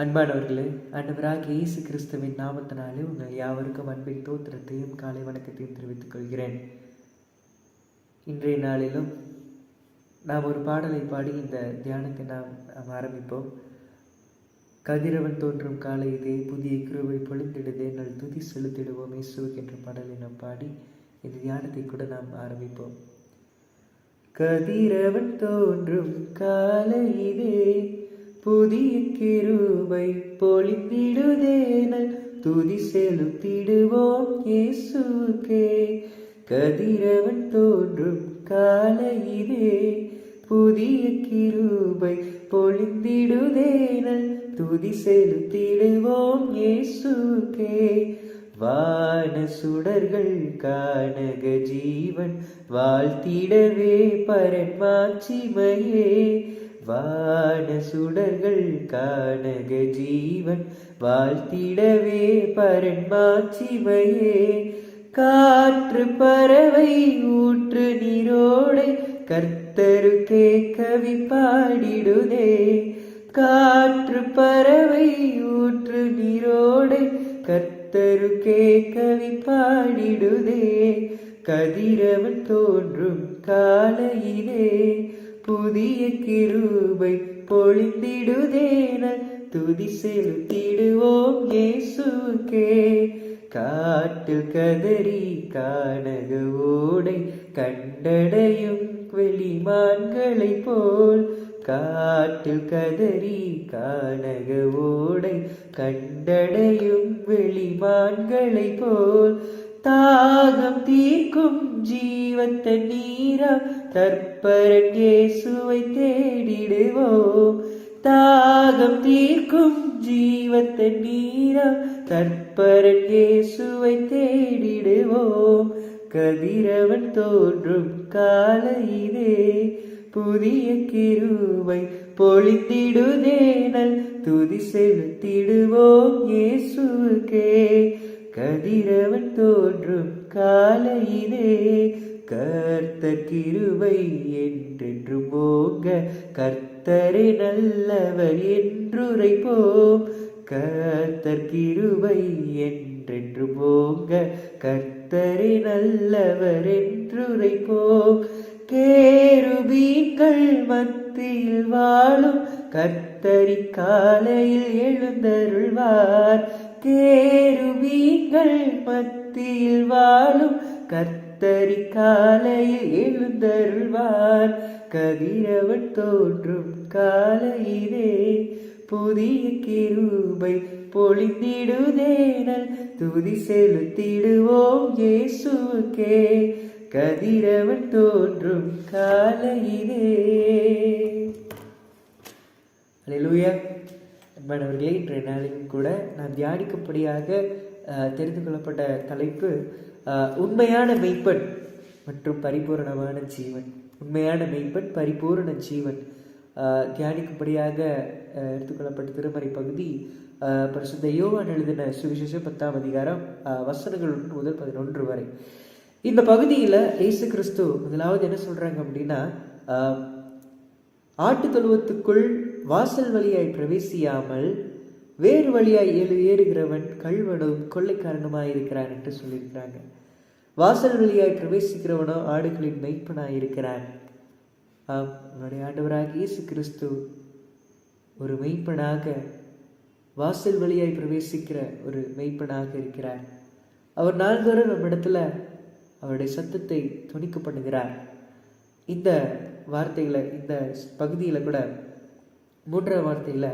அன்பானவர்களே, ஆண்டவராகிய இயேசு கிறிஸ்துவின் நாமத்தினாலே உங்கள் யாவருக்கும் அன்பின் தோத்திரத்தையும் காலை வணக்கத்தையும் தெரிவித்துக் கொள்கிறேன். இன்றைய நாளிலும் நாம் ஒரு பாடலை பாடி இந்த தியானத்தை நாம் ஆரம்பிப்போம். கதிரவன் தோன்றும் காலை இதே, புதிய கிருபை பொழிந்திடுதே, நல் துதி செலுத்திடுவோம் இயேசுவுக்கு என்ற பாடலை நாம் பாடி இந்த தியானத்தை கூட நாம் ஆரம்பிப்போம். கதிரவன் தோன்றும் காலை இதே, புதிய கிருபை பொழிந்திடுதேனல் துதி செலுத்திடுவோம் இயேசுக்கே. கதிரவன் தோன்றும் காலையிலே, புதிய கிருபை பொழிந்திடுதேனல் துதி செலுத்திடுவோம் இயேசுக்கே. வான சுடர்கள் காணக ஜீவன் வாழ்த்திடவே பரன் மாட்சிமையே. வான சுடர்கள் காணக ஜீவன் வாழ்த்திடவே பரன் மாட்சிமையே. காற்று பறவை ஊற்று நீரோடை கர்த்தருக்கே கவி பாடிடுதே. காற்று பறவை ஊற்று நீரோடை கர்த்தருக்கே கவி பாடிடுதே. கதிரவன் தோன்றும் காலையிலே, புதிய கிருபை பொழிந்திடுதேனல் துதி செலுத்திடுவோம் இயேசுக்கே. காட்டில் கதறி கானக ஓடை கண்டடையும் வெளிமான்களை போல். காட்டில் கதறி கானக ஓடை கண்டடையும் வெளிமான்களை போல். தாகம் தீர்க்கும் ஜீவத்த நீரா தற்பரன் இயேசுவை தேடிடுவோம். தாகம் தீர்க்கும் ஜீவத்த நீரா தற்பரன் இயேசுவை தேடிடுவோம். கதிரவன் தோன்றும் காலையிலே, புதிய கிருபை பொழிந்திடுதேனல் துதி செலுத்திடுவோம் இயேசுக்கே. கதிரவன் தோன்றும் காலையிலே, கர்த்தர் கிருபை என்றென்றும் ஓங்க கர்த்தரே நல்லவர் என்றுரைப்போம். கர்த்தர் கிருபை என்றென்றும் ஓங்க கர்த்தரே நல்லவர் என்றுரைப்போம். கேருபீன்கள் மத்தியில் வாழும் கர்த்தரி காலையில் எழுந்தருள்வார். கேருபீன்கள் மத்தியில் வாழும் கர்த்தரி காலையில் எழுந்தருள்வார். கதிரவன் தோன்றும் காலையிலே, புதிய கிருபை பொழிந்திடுதேனல் துதி செலுத்திடுவோம் இயேசுக்கே. கதிரவன் தோன்றும் காலையிலே. அல்லேலூயா. அன்பானவர்களே, இன்றைய நாளிலும் கூட நாம் தியானிக்கும்படியாக தெரிந்து கொள்ளப்பட்ட தலைப்பு உண்மையான மெய்ப்பன் மற்றும் பரிபூரணமான ஜீவன். உண்மையான மெய்ப்பன், பரிபூரண ஜீவன். தியானிக்கும்படியாக எடுத்துக்கொள்ளப்பட்ட திருமறை பகுதி பரிசுத்த யோவான் எழுதின சுவிசேஷம் 10ஆம் அதிகாரம் வசனங்கள் 1 முதல் 11 வரை. இந்த பகுதியில் இயேசு கிறிஸ்து முதலாவது என்ன சொல்றாங்க அப்படின்னா, ஆட்டு தொழுவத்துக்குள் வாசல் வழியாய் பிரவேசியாமல் வேறு வழியாய் ஏறுகிறவன் கள்வனும் கொள்ளைக்காரனுமாய் இருக்கிறான் என்று சொல்லியிருக்கிறாங்க. வாசல் வழியாய் பிரவேசிக்கிறவனோ ஆடுகளின் மெய்ப்பனாய் இருக்கிறான். நம்முடைய ஆண்டவராக இயேசு கிறிஸ்து ஒரு மெய்ப்பனாக, வாசல் வழியாய் பிரவேசிக்கிற ஒரு மெய்ப்பனாக இருக்கிறார். அவர் நாள்தோறும் நம்ம இடத்துல அவருடைய சத்தத்தை துணிக்க பண்ணுகிறார். இந்த வார்த்தைகளை, இந்த பகுதியில் கூட 3ஆம் வார்த்தையில்,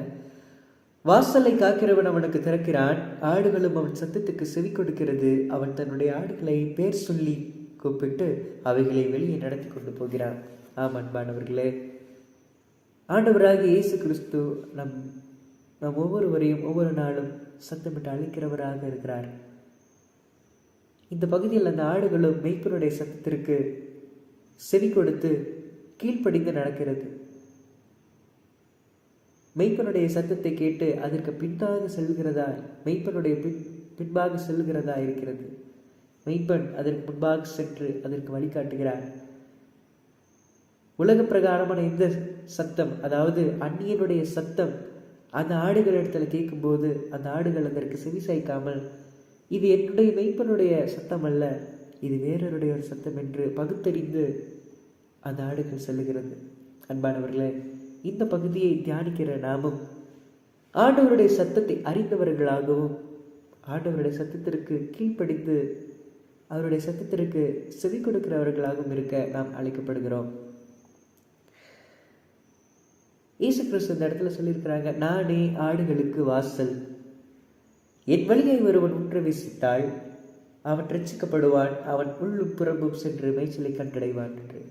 வாசலை காக்கிறவன் அவனுக்கு திறக்கிறான், ஆடுகளும் அவன் சத்தத்துக்கு செவி கொடுக்கிறது. அவன் தன்னுடைய ஆடுகளை பேர் சொல்லி கூப்பிட்டு அவைகளை வெளியே நடத்தி கொண்டு போகிறான். ஆம் அன்பானவர்களே, ஆண்டவராக இயேசு கிறிஸ்து நம் ஒவ்வொருவரையும் ஒவ்வொரு நாளும் சத்தமிட்டு அழைக்கிறவராக இருக்கிறார். இந்த பகுதியில் அந்த ஆடுகளும் மெய்ப்பனுடைய சத்தத்திற்கு செவி கொடுத்து கீழ்ப்படிந்து நடக்கிறது. மெய்ப்பனுடைய சத்தத்தை கேட்டு அதற்கு பின்பாக செல்கிறதா, மெய்ப்பனுடைய பின்பாக செல்கிறதா இருக்கிறது. மெய்ப்பன் அதற்கு முன்பாக சென்று அதற்கு வழிகாட்டுகிறார். உலக பிரகாரமான இந்த சத்தம், அதாவது அந்நியனுடைய சத்தம், அந்த ஆடுகள் இடத்துல கேட்கும்போது அந்த ஆடுகள் அதற்கு செவிசாய்க்காமல், இது என்னுடைய மெய்ப்பனுடைய சத்தம் அல்ல, இது வேறொருடைய ஒரு சத்தம் என்று பகுத்தறிந்து அந்த ஆடுகள் செல்லுகிறது. அன்பானவர்களே, இந்த பகுதியை தியானிக்கிற நாமும் ஆண்டவருடைய சத்தத்தை அறிந்தவர்களாகவும் ஆண்டவருடைய சத்தத்திற்கு கீழ்ப்படிந்து அவருடைய சத்தத்திற்கு செவி கொடுக்கிறவர்களாகவும் இருக்க நாம் அழைக்கப்படுகிறோம். இயேசு கிறிஸ்து இந்த இடத்துல சொல்லியிருக்கிறாங்க, நானே ஆடுகளுக்கு வாசல், என் வழியை ஒருவன் உற்றவிசித்தால் அவன் ரட்சிக்கப்படுவான், அவன் உள்ளும் புறம்பும் சென்று மேய்ச்சலை கண்டடைவான் என்று.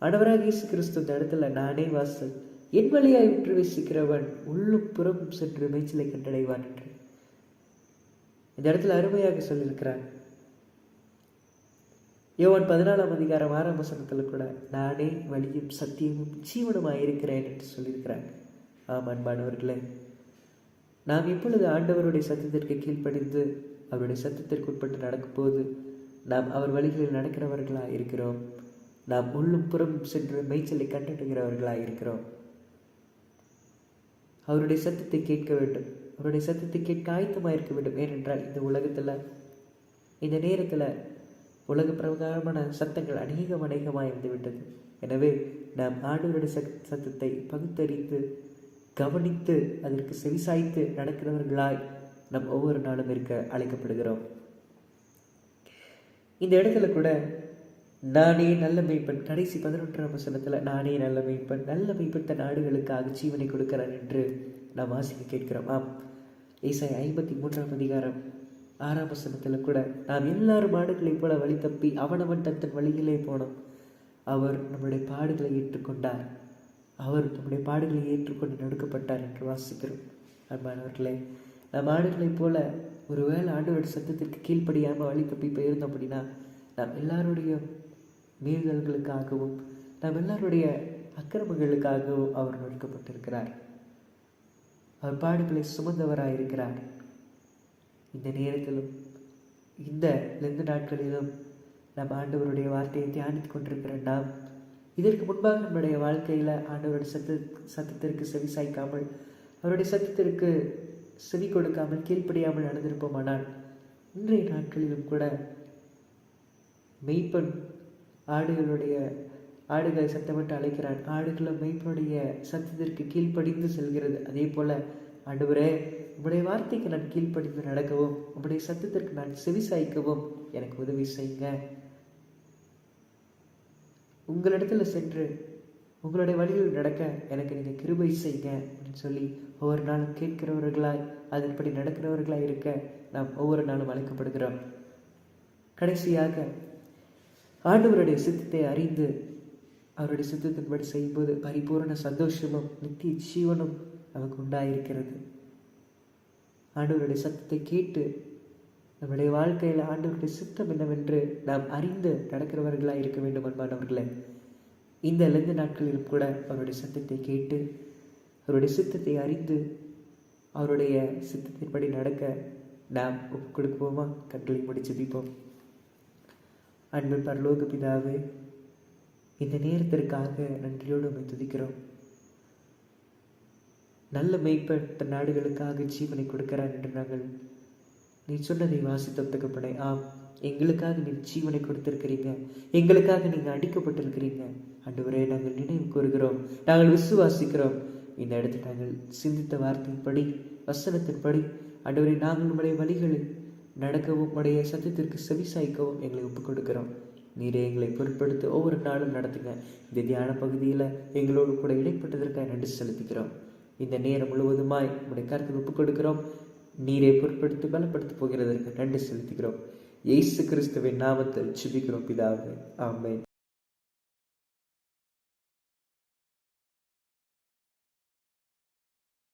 ஆண்டவராக இயேசு கிறிஸ்து இந்த இடத்துல நானே வாசல், என் வழியாய் உற்றவிசிக்கிறவன் உள்ளும் புறம்பும் சென்று மேய்ச்சலை கண்டடைவான் என்று இந்த இடத்துல அருமையாக சொல்லியிருக்கிறான். யோவான் 14:6 கூட நானே வழியும் சத்தியமும் ஜீவனுமாய் இருக்கிறேன் என்று சொல்லியிருக்கிறாங்க. ஆம் அன்பானவர்களே, நாம் எப்பொழுது ஆண்டவருடைய சத்தத்திற்கு கீழ்ப்படிந்து அவருடைய சத்தத்திற்கு உட்பட்டு நடக்கும்போது நாம் அவர் வழிகளில் நடக்கிறவர்களாக இருக்கிறோம். நாம் உள்ளும் புறமும் சென்று மேய்ச்சலை கண்டடைகிறவர்களாக இருக்கிறோம். அவருடைய சத்தத்தை கேட்க வேண்டும், அவருடைய சத்தத்தை கேட்க ஆயத்தமாக இருக்க வேண்டும். ஏனென்றால் இந்த உலகத்தில் இந்த நேரத்தில் உலக பிரகாரமான சத்தங்கள் அநேகமாய் வந்துவிட்டது. எனவே நாம் ஆண்டவருடைய சத்தத்தை பகுத்தறிந்து கவனித்து அதற்கு செவிசாய்த்து நடக்கிறவர்களாய் நம் ஒவ்வொரு நாளும் இருக்க அழைக்கப்படுகிறோம். இந்த இடத்துல கூட நானே நல்ல மெய்ப்பன், கடைசி 11 நானே நல்ல மெய்ப்பன், நல்ல மெய்ப்பன் தன் ஆடுகளுக்காக ஜீவனை கொடுக்கிறான் என்று நாம் வாசிக்க கேட்கிறோம். ஆம், ஏசாயா 53:6 கூட நாம் எல்லாரும் ஆடுகளைப் போல வழி தப்பி அவனவன் தன் வழியிலே போனோம், அவர் நம்முடைய பாடுகளை ஏற்றுக்கொண்டார், அவர் நம்முடைய பாடுகளை ஏற்றுக்கொண்டு நடுக்கப்பட்டார் என்று வாசிக்கிறோம். அன்பானவர்களே, நாம் ஆடுகளைப் போல ஒருவேளை ஆண்டவருடைய சத்தத்திற்கு கீழ்ப்படியாமல் வழி தப்பி போயிருந்தோம் அப்படின்னா நாம் எல்லாருடைய மீறுதல்களுக்காகவும் நாம் எல்லாருடைய அக்கிரமங்களுக்காகவும் அவர் நொறுக்கப்பட்டிருக்கிறார். அவர் பாடுகளை சுமந்தவராயிருக்கிறார். இந்த நேரத்திலும் இந்த 2 நாட்களிலும் நாம் ஆண்டவருடைய வார்த்தையை தியானித்து கொண்டிருக்கிற நாம் இதற்கு முன்பாக நம்முடைய வாழ்க்கையில் ஆண்டவருடைய சத்தத்திற்கு செவி சாய்க்காமல் அவருடைய சத்தத்திற்கு செவி கொடுக்காமல் கீழ்ப்படியாமல் நடந்திருப்போமானால் இன்றைய நாட்களிலும் கூட மெய்ப்பன் ஆடுகளை சத்தமிட்டு அழைக்கிறான். ஆடுகளும் மெய்ப்பனுடைய சத்தத்திற்கு கீழ்ப்படிந்து செல்கிறது. அதே போல ஆண்டவரே, உம்முடைய வார்த்தைக்கு நான் கீழ்ப்படிந்து நடக்கவும் உம்முடைய சத்தத்திற்கு நான் செவி சாய்க்கவும் எனக்கு உதவி செய்யுங்க. உங்களிடத்துல சென்று உங்களுடைய வழியில் நடக்க எனக்கு நீங்கள் கிருபை செய்யுங்க அப்படின்னு சொல்லி ஒவ்வொரு நாளும் கேட்கிறவர்களாய் அதன்படி நடக்கிறவர்களாய் இருக்க நாம் ஒவ்வொரு நாளும் அழைக்கப்படுகிறோம். கடைசியாக ஆண்டவருடைய சித்தத்தை அறிந்து அவருடைய சித்தத்தின்படி செய்யும்போது பரிபூரண சந்தோஷமும் நித்திய ஜீவனும் நமக்கு உண்டாயிருக்கிறது. ஆண்டவருடைய சத்தத்தை கேட்டு நம்முடைய வாழ்க்கையில் ஆண்டவருடைய சித்தம் என்னவென்று நாம் அறிந்து நடக்கிறவர்களாக இருக்க வேண்டும். அன்பானவர்களே, இந்த 2 நாட்களிலும் கூட அவருடைய சத்தத்தை கேட்டு அவருடைய சித்தத்தை அறிந்து அவருடைய சித்தத்தின்படி நடக்க நாம் ஒப்புக் கொடுப்போமா? கண்களை மூடி ஜெபிப்போம். அன்பின் பரலோக பிதாவே, இந்த நேரத்திற்காக நன்றியோடு உம்மை துதிக்கிறோம். நல்ல மெய்ப்பன் தன் நாடுகளுக்காக ஜீவனை கொடுக்கிறான் என்று நாங்கள் நீ சொன்னதை வாசித்தோம் தகப்பனே. ஆம், எங்களுக்காக நீ ஜீவனை கொடுத்திருக்கிறீங்க, எங்களுக்காக நீங்கள் அடிக்கப்பட்டிருக்கிறீங்க. ஆண்டவரே, நாங்கள் நினைவு கூறுகிறோம், நாங்கள் விசுவாசிக்கிறோம். இந்த இடத்தில் நாங்கள் சிந்தித்த வார்த்தையின்படி வசனத்தின்படி ஆண்டவரே, நாங்கள் நம்முடைய வழிகளில் நடக்கவும் உடைய சத்தத்திற்கு செவிசாய்க்கவும் எங்களை ஒப்புக் கொடுக்கிறோம். நீரே எங்களை பொருட்படுத்த ஒவ்வொரு நாளும் நடத்துங்க. இந்த தியான பகுதியில் எங்களோடு கூட இடைப்பட்டதற்காக நன்றி செலுத்திக்கிறோம். இந்த நேரம் முழுவதுமாய் உடைய கருத்தில் ஒப்புக் கொடுக்கிறோம். நீரே பொருட்படுத்தி பலப்படுத்த போகிறதற்கு நன்றி செலுத்துகிறோம். இயேசு கிறிஸ்துவின் நாமத்தில் ஜெபிக்கிறோம் பிதாவே, ஆமென்.